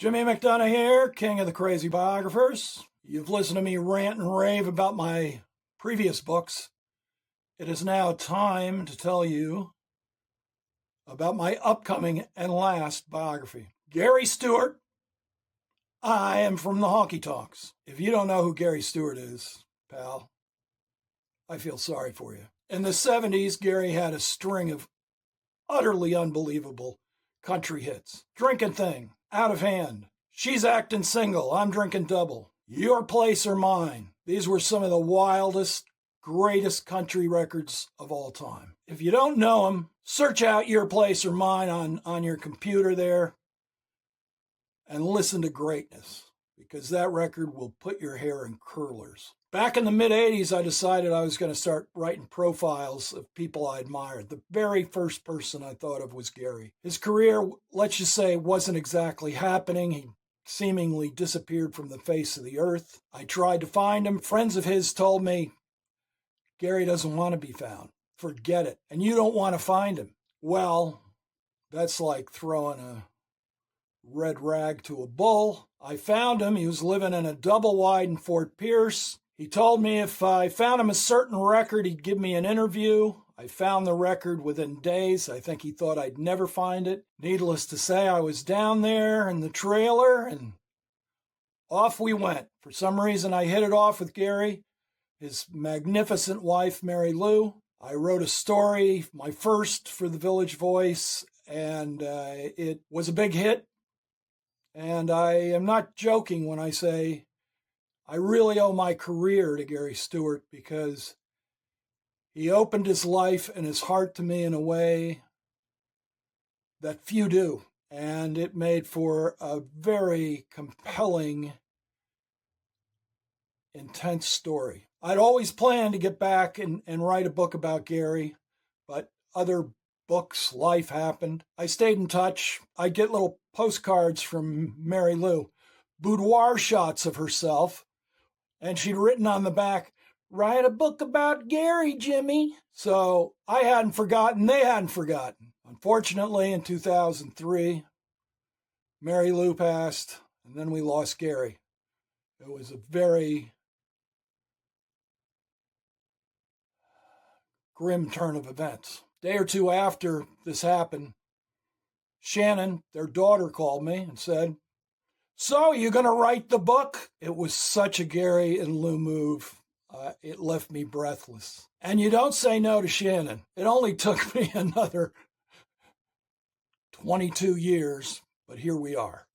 Jimmy McDonough here, king of the crazy biographers. You've listened to me rant and rave about my previous books. It is now time to tell you about my upcoming and last biography. Gary Stewart. I am from the Honky-Tonks. If you don't know who Gary Stewart is, pal, I feel sorry for you. In the 70s, Gary had a string of utterly unbelievable country hits. Drinking Thing, Out of Hand, She's Acting Single, I'm Drinking Double, Your Place or Mine. These were some of the wildest, greatest country records of all time. If you don't know them, search out Your Place or Mine on your computer there and listen to greatness, because that record will put your hair in curlers. Back in the mid-'80s, I decided I was going to start writing profiles of people I admired. The very first person I thought of was Gary. His career, let's just say, wasn't exactly happening. He seemingly disappeared from the face of the earth. I tried to find him. Friends of his told me, Gary doesn't want to be found. Forget it. And you don't want to find him. Well, that's like throwing a red rag to a bull. I found him. He was living in a double wide in Fort Pierce. He told me if I found him a certain record, he'd give me an interview. I found the record within days. I think he thought I'd never find it. Needless to say, I was down there in the trailer and off we went. For some reason, I hit it off with Gary, his magnificent wife, Mary Lou. I wrote a story, my first for the Village Voice, and it was a big hit. And I am not joking when I say I really owe my career to Gary Stewart, because he opened his life and his heart to me in a way that few do. And it made for a very compelling, intense story. I'd always planned to get back and write a book about Gary, but other books, life happened. I stayed in touch. I'd get little postcards from Mary Lou, boudoir shots of herself, and she'd written on the back, "Write a book about Gary, Jimmy." So I hadn't forgotten, they hadn't forgotten. Unfortunately, in 2003, Mary Lou passed, and then we lost Gary. It was a very grim turn of events. A day or two after this happened, Shannon, their daughter, called me and said, "So, you going to write the book?" It was such a Gary and Lou move. It left me breathless. And you don't say no to Shannon. It only took me another 22 years, but here we are.